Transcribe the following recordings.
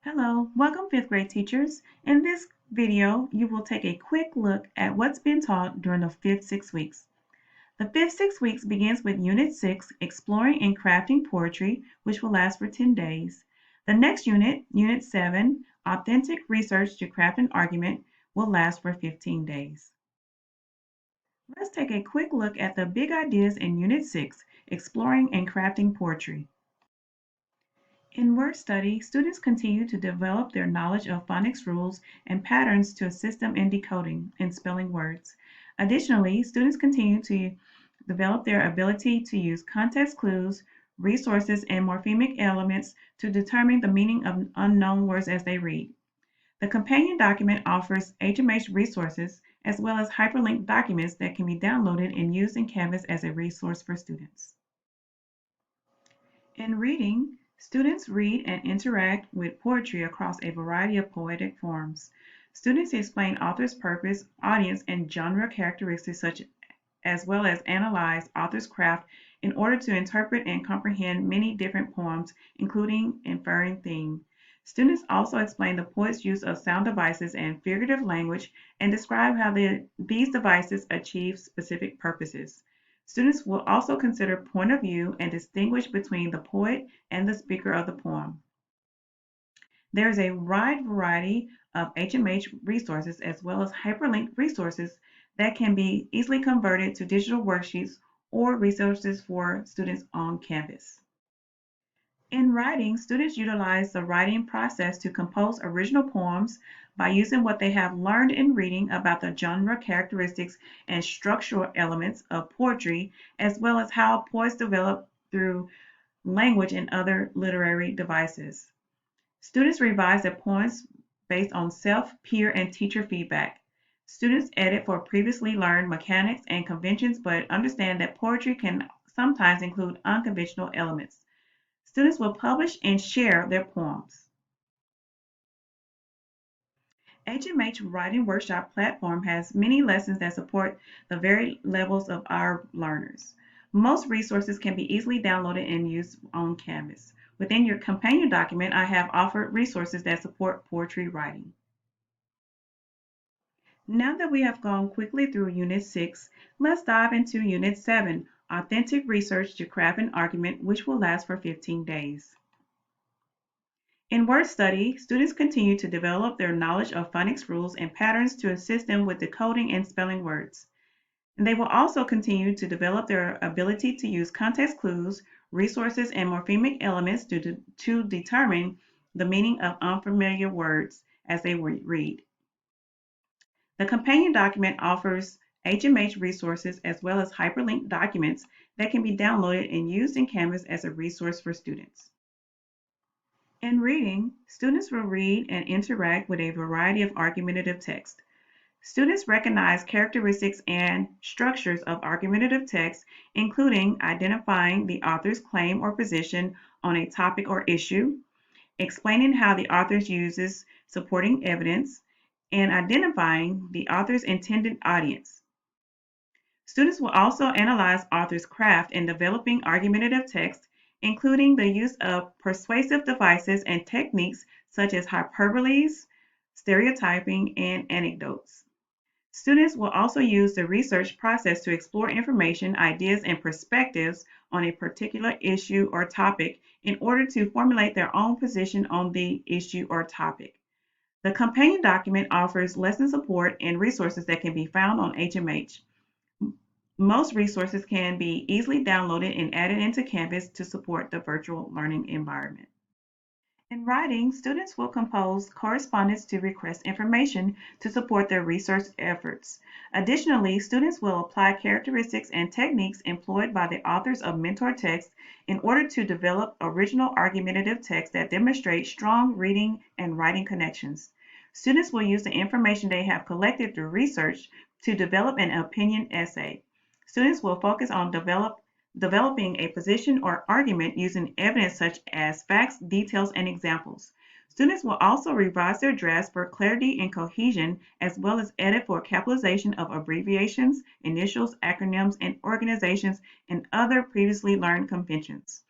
Hello, welcome fifth grade teachers. In this video, you will take a quick look at what's been taught during the fifth 6 weeks. The fifth 6 weeks begins with Unit 6, Exploring and Crafting Poetry, which will last for 10 days. The next unit, Unit 7, Authentic Research to Craft an Argument, will last for 15 days. Let's take a quick look at the big ideas in Unit 6, Exploring and Crafting Poetry. In word study, students continue to develop their knowledge of phonics rules and patterns to assist them in decoding and spelling words. Additionally, students continue to develop their ability to use context clues, resources, and morphemic elements to determine the meaning of unknown words as they read. The companion document offers HMH resources as well as hyperlinked documents that can be downloaded and used in Canvas as a resource for students. In reading, students read and interact with poetry across a variety of poetic forms. Students explain author's purpose, audience, and genre characteristics as well as analyze author's craft in order to interpret and comprehend many different poems, including inferring theme. Students also explain the poet's use of sound devices and figurative language and describe how these devices achieve specific purposes. Students will also consider point of view and distinguish between the poet and the speaker of the poem. There is a wide variety of HMH resources as well as hyperlinked resources that can be easily converted to digital worksheets or resources for students on Canvas. In writing, students utilize the writing process to compose original poems by using what they have learned in reading about the genre characteristics and structural elements of poetry, as well as how poets develop through language and other literary devices. Students revise their poems based on self, peer, and teacher feedback. Students edit for previously learned mechanics and conventions, but understand that poetry can sometimes include unconventional elements. Students will publish and share their poems. HMH Writing Workshop platform has many lessons that support the varied levels of our learners. Most resources can be easily downloaded and used on Canvas. Within your companion document, I have offered resources that support poetry writing. Now that we have gone quickly through Unit 6, let's dive into Unit 7, Authentic Research to Craft an Argument, which will last for 15 days. In word study, students continue to develop their knowledge of phonics rules and patterns to assist them with decoding and spelling words. And they will also continue to develop their ability to use context clues, resources, and morphemic elements to determine the meaning of unfamiliar words as they read. The companion document offers HMH resources as well as hyperlinked documents that can be downloaded and used in Canvas as a resource for students. In reading, students will read and interact with a variety of argumentative text. Students recognize characteristics and structures of argumentative text, including identifying the author's claim or position on a topic or issue, explaining how the author uses supporting evidence, and identifying the author's intended audience. Students will also analyze author's craft in developing argumentative text, including the use of persuasive devices and techniques such as hyperboles, stereotyping, and anecdotes. Students will also use the research process to explore information, ideas, and perspectives on a particular issue or topic in order to formulate their own position on the issue or topic. The companion document offers lesson support and resources that can be found on HMH. Most resources can be easily downloaded and added into Canvas to support the virtual learning environment. In writing, students will compose correspondence to request information to support their research efforts. Additionally, students will apply characteristics and techniques employed by the authors of mentor texts in order to develop original argumentative texts that demonstrate strong reading and writing connections. Students will use the information they have collected through research to develop an opinion essay. Students will focus on developing a position or argument using evidence such as facts, details, and examples. Students will also revise their drafts for clarity and cohesion, as well as edit for capitalization of abbreviations, initials, acronyms, and organizations and other previously learned conventions.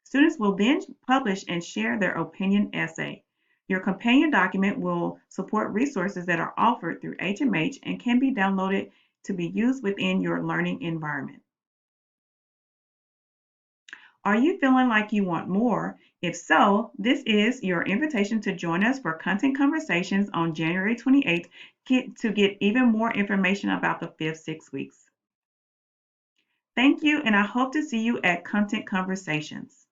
Students will then publish and share their opinion essay. Your companion document will support resources that are offered through HMH and can be downloaded to be used within your learning environment. Are you feeling like you want more? If so, this is your invitation to join us for Content Conversations on January 28th to get even more information about the fifth 6 weeks. Thank you, and I hope to see you at Content Conversations.